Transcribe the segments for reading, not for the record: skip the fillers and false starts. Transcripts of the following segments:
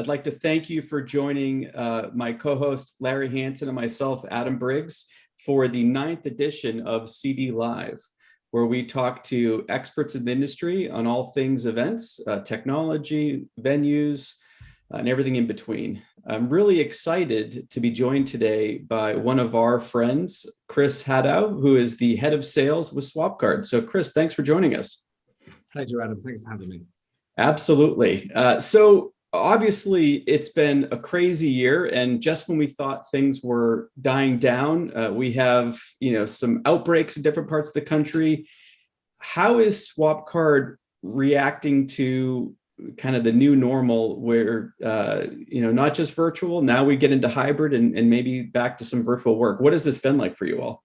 I'd like to thank you for joining my co-host Larry Hanson and myself, Adam Briggs, for the 9th edition of CD Live, where we talk to experts in the industry on all things events, technology, venues, and everything in between. I'm really excited to be joined today by one of our friends, Chris Haddow, who is the head of sales with Swapcard. So Chris, thanks for joining us. Pleasure, Adam. Thanks for having me. Absolutely. So obviously it's been a crazy year, and just when we thought things were dying down, we have some outbreaks in different parts of the country. How is Swapcard reacting to kind of the new normal where not just virtual, now we get into hybrid and maybe back to some virtual work? What has this been like for you all?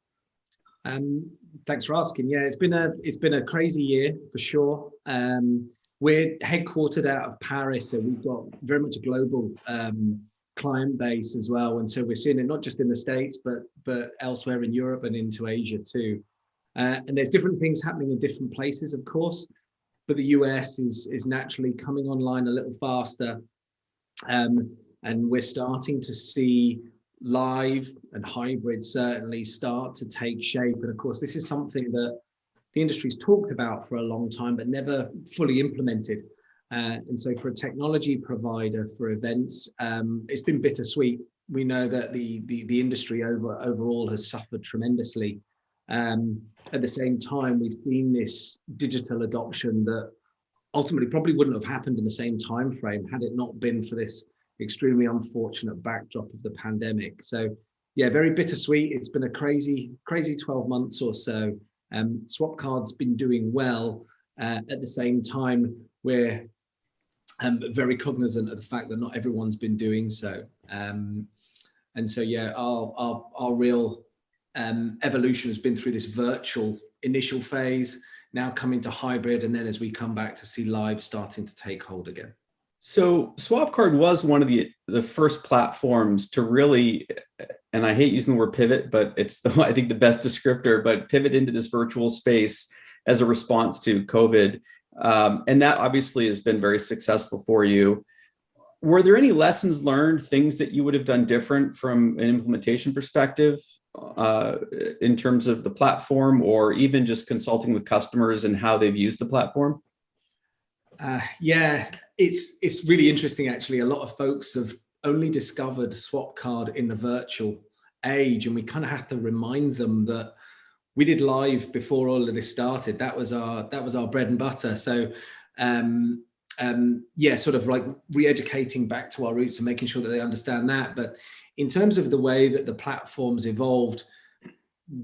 Thanks for asking. Yeah, it's been a crazy year for sure. We're headquartered out of Paris, so we've got very much a global client base as well, and so we're seeing it not just in the States but elsewhere in Europe and into Asia too. And there's different things happening in different places, of course, but the US is naturally coming online a little faster, and we're starting to see live and hybrid certainly start to take shape. And of course, this is something that the industry's talked about for a long time, but never fully implemented. And so for a technology provider for events, it's been bittersweet. We know that the industry overall has suffered tremendously. At the same time, we've seen this digital adoption that ultimately probably wouldn't have happened in the same time frame had it not been for this extremely unfortunate backdrop of the pandemic. So yeah, very bittersweet. It's been a crazy 12 months or so. Swapcard's been doing well. At the same time, we're very cognizant of the fact that not everyone's been doing so. And so yeah, our real evolution has been through this virtual initial phase, now coming to hybrid, and then as we come back to see live starting to take hold again. So Swapcard was one of the first platforms to really, and I hate using the word pivot, but it's I think the best descriptor, but pivot into this virtual space as a response to COVID. And that obviously has been very successful for you. Were there any lessons learned, things that you would have done different from an implementation perspective in terms of the platform, or even just consulting with customers and how they've used the platform? Yeah, it's really interesting actually. A lot of folks have only discovered Swapcard in the virtual age, and we kind of have to remind them that we did live before all of this started. That was our bread and butter. So yeah, sort of like re-educating back to our roots and making sure that they understand that. But in terms of the way that the platforms evolved,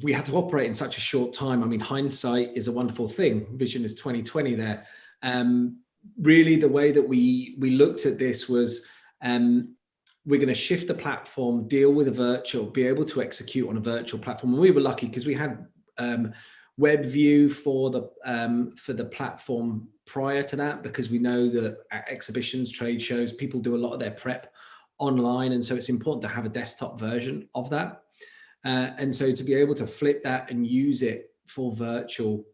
we had to operate in such a short time. I mean, hindsight is a wonderful thing. Vision is 2020 there. Really, the way that we looked at this was we're going to shift the platform, deal with a virtual, be able to execute on a virtual platform. And we were lucky because we had web view for the platform prior to that, because we know that at exhibitions, trade shows, people do a lot of their prep online, and so it's important to have a desktop version of that. And so to be able to flip that and use it for virtual,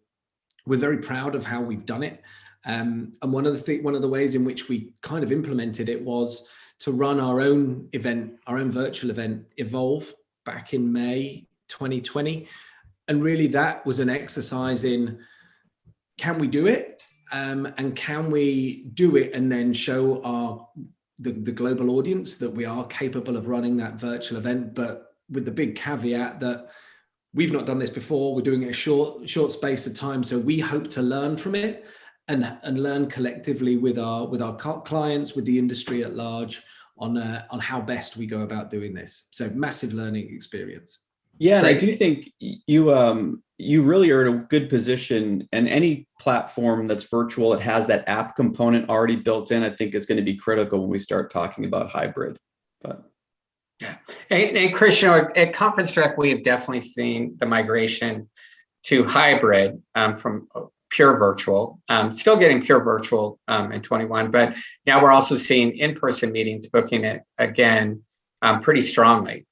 we're very proud of how we've done it. And one of the ways in which we kind of implemented it was to run our own event, our own virtual event, Evolve, back in May 2020. And really that was an exercise in, can we do it? And can we do it and then show the global audience that we are capable of running that virtual event, but with the big caveat that we've not done this before. We're doing it a short space of time. So we hope to learn from it and learn collectively with our clients, with the industry at large on how best we go about doing this. So massive learning experience. Yeah, and I do think you really are in a good position, and any platform that's virtual, it has that app component already built in, I think is going to be critical when we start talking about hybrid. But yeah, and Chris, at Conference Direct, we have definitely seen the migration to hybrid from pure virtual, still getting pure virtual in 21, but now we're also seeing in-person meetings booking it again pretty strongly.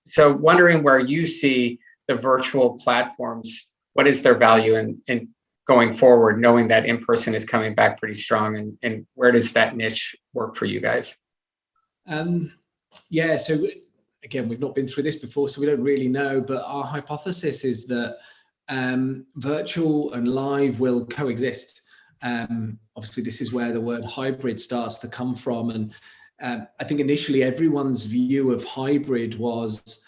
So wondering where you see the virtual platforms, what is their value in going forward, knowing that in-person is coming back pretty strong, and where does that niche work for you guys? Yeah, so again, we've not been through this before, so we don't really know, but our hypothesis is that virtual and live will coexist. Obviously, this is where the word hybrid starts to come from. And I think initially everyone's view of hybrid was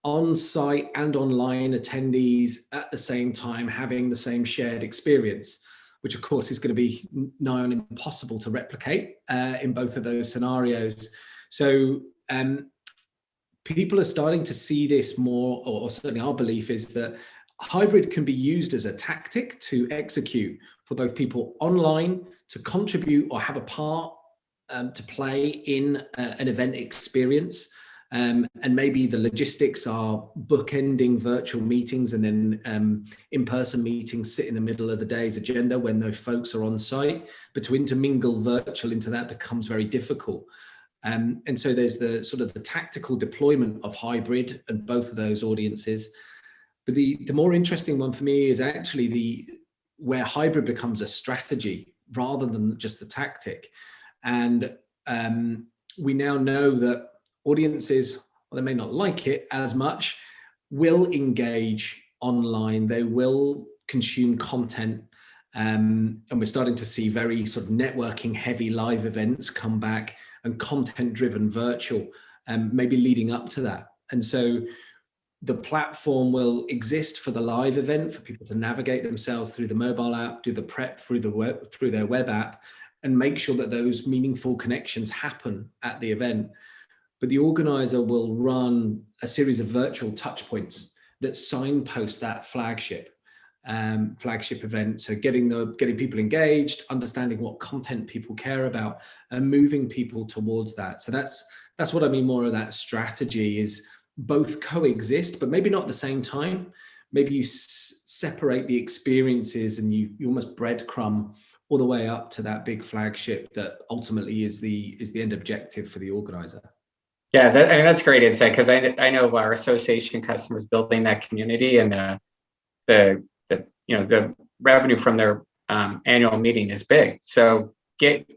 on-site and online attendees at the same time having the same shared experience, which of course is going to be nigh on impossible to replicate in both of those scenarios. So people are starting to see this more, or certainly our belief is that hybrid can be used as a tactic to execute for both people online to contribute or have a part to play in an event experience. And maybe the logistics are bookending virtual meetings and then in-person meetings sit in the middle of the day's agenda when those folks are on site. But to intermingle virtual into that becomes very difficult. And so there's the sort of the tactical deployment of hybrid and both of those audiences. But the more interesting one for me is actually where hybrid becomes a strategy rather than just the tactic. And we now know that audiences, well, they may not like it as much, will engage online, they will consume content. And we're starting to see very sort of networking heavy live events come back and content driven virtual, maybe leading up to that. And so the platform will exist for the live event for people to navigate themselves through the mobile app, do the prep through the web, through their web app, and make sure that those meaningful connections happen at the event. But the organizer will run a series of virtual touch points that signpost that flagship event. So getting people engaged, understanding what content people care about, and moving people towards that. So that's what I mean more of that strategy is both coexist, but maybe not at the same time. Maybe you separate the experiences and you almost breadcrumb all the way up to that big flagship that ultimately is the end objective for the organizer. Yeah, that's great insight, because I know our association customers building that community, and the revenue from their annual meeting is big. So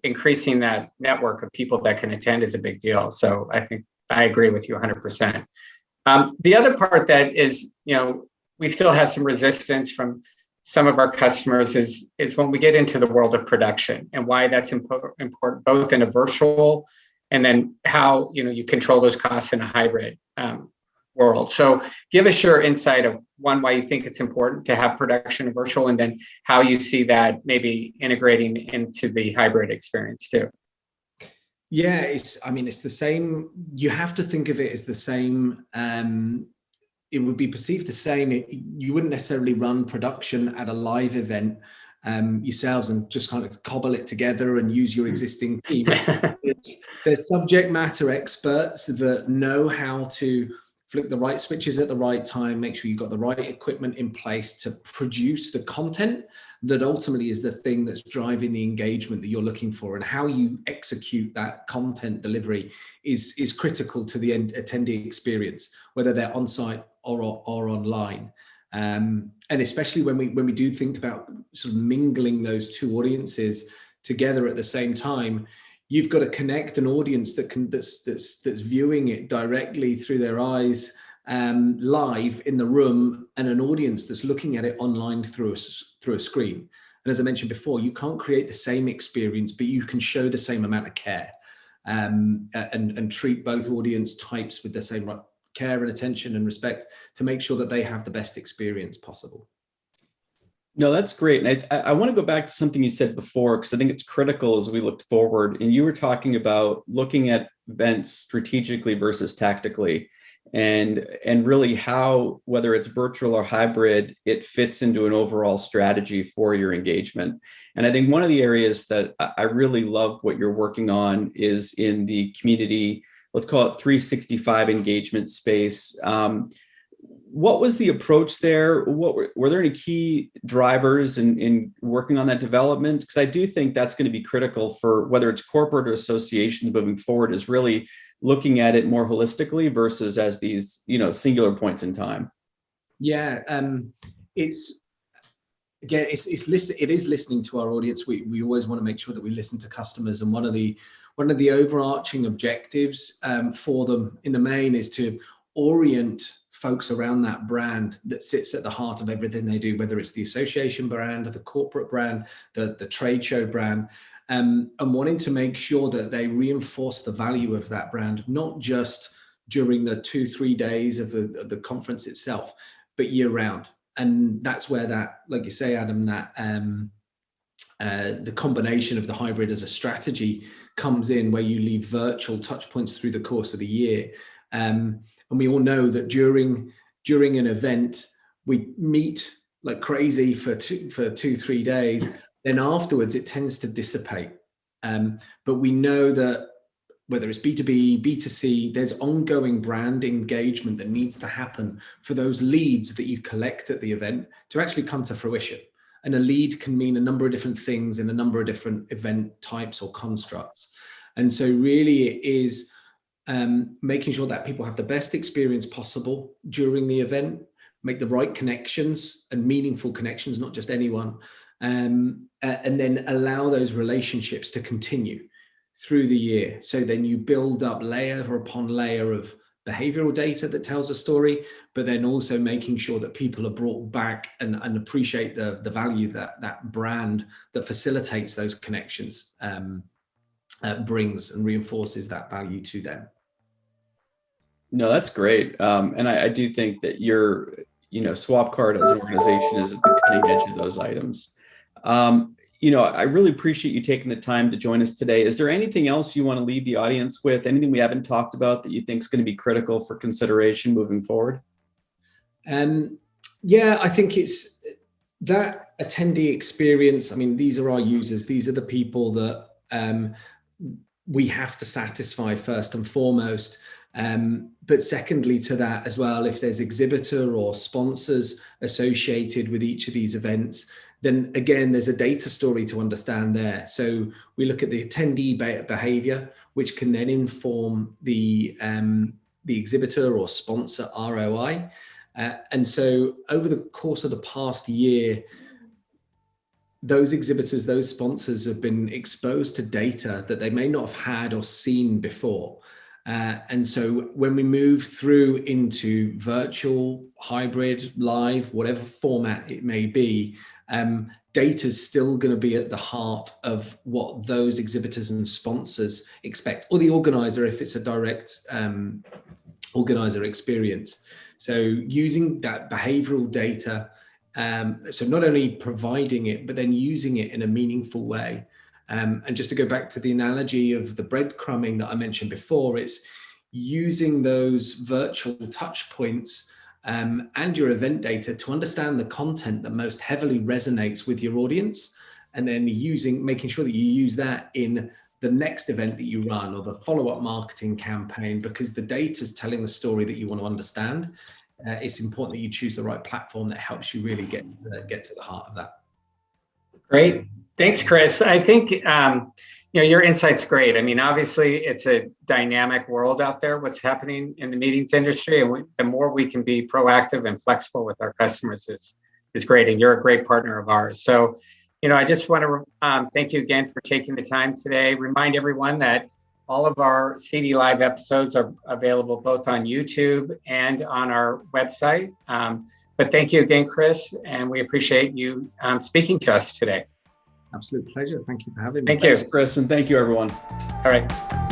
increasing that network of people that can attend is a big deal. So I think I agree with you 100%. The other part that is, we still have some resistance from some of our customers is when we get into the world of production, and why that's important both in a virtual and then how you control those costs in a hybrid world. So give us your insight of one, why you think it's important to have production and virtual, and then how you see that maybe integrating into the hybrid experience too. Yeah, it's the same. You have to think of it as the same. It would be perceived the same. You wouldn't necessarily run production at a live event yourselves and just kind of cobble it together and use your existing team. There's subject matter experts that know how to flick the right switches at the right time, make sure you've got the right equipment in place to produce the content that ultimately is the thing that's driving the engagement that you're looking for. And how you execute that content delivery is critical to the attendee experience, whether they're on site or online. And especially when we do think about sort of mingling those two audiences together at the same time, you've got to connect an audience that's viewing it directly through their eyes, live in the room, and an audience that's looking at it online through a screen. And as I mentioned before, you can't create the same experience, but you can show the same amount of care, and treat both audience types with the same care and attention and respect to make sure that they have the best experience possible. No, that's great. And I want to go back to something you said before, because I think it's critical as we look forward. And you were talking about looking at events strategically versus tactically, and really how, whether it's virtual or hybrid, it fits into an overall strategy for your engagement. And I think one of the areas that I really love what you're working on is in the community, let's call it 365 engagement space. What was the approach there? Were there any key drivers in working on that development? Because I do think that's going to be critical for whether it's corporate or associations moving forward, is really looking at it more holistically versus as these, singular points in time. Yeah, it's again, it is listening to our audience. We always want to make sure that we listen to customers, and one of the overarching objectives for them in the main is to orient folks around that brand that sits at the heart of everything they do, whether it's the association brand or the corporate brand, the trade show brand, and wanting to make sure that they reinforce the value of that brand, not just during the 2-3 days of the conference itself, but year round. And that's where that, like you say, Adam, that the combination of the hybrid as a strategy comes in, where you leave virtual touch points through the course of the year. And we all know that during an event, we meet like crazy for 2-3 days. Then afterwards, it tends to dissipate. But we know that whether it's B2B, B2C, there's ongoing brand engagement that needs to happen for those leads that you collect at the event to actually come to fruition. And a lead can mean a number of different things in a number of different event types or constructs. And so really it is making sure that people have the best experience possible during the event, make the right connections and meaningful connections, not just anyone, and then allow those relationships to continue through the year. So then you build up layer upon layer of behavioral data that tells a story, but then also making sure that people are brought back and appreciate the value that brand that facilitates those connections brings and reinforces that value to them. No, that's great. And I do think that Swapcard as an organization is at the cutting edge of those items. I really appreciate you taking the time to join us today. Is there anything else you want to leave the audience with? Anything we haven't talked about that you think is going to be critical for consideration moving forward? Yeah, I think it's that attendee experience. I mean, these are our users. These are the people that we have to satisfy first and foremost. But secondly to that as well, if there's exhibitor or sponsors associated with each of these events, then again, there's a data story to understand there. So we look at the attendee behavior, which can then inform the exhibitor or sponsor ROI. And so over the course of the past year, those exhibitors, those sponsors have been exposed to data that they may not have had or seen before. And so when we move through into virtual, hybrid, live, whatever format it may be, data is still going to be at the heart of what those exhibitors and sponsors expect, or the organizer if it's a direct organizer experience. So using that behavioral data, so not only providing it, but then using it in a meaningful way. And just to go back to the analogy of the breadcrumbing that I mentioned before, it's using those virtual touch points and your event data to understand the content that most heavily resonates with your audience, and then making sure that you use that in the next event that you run or the follow-up marketing campaign, because the data is telling the story that you want to understand. It's important that you choose the right platform that helps you really get to the heart of that. Great. Thanks, Chris. I think your insight's great. I mean, obviously, it's a dynamic world out there, what's happening in the meetings industry. And the more we can be proactive and flexible with our customers is great. And you're a great partner of ours. So, I just want to thank you again for taking the time today. Remind everyone that all of our CD Live episodes are available both on YouTube and on our website. But thank you again, Chris, and we appreciate you speaking to us today. Absolute pleasure. Thank you for having me. Thank you, Chris, and thank you, everyone. All right.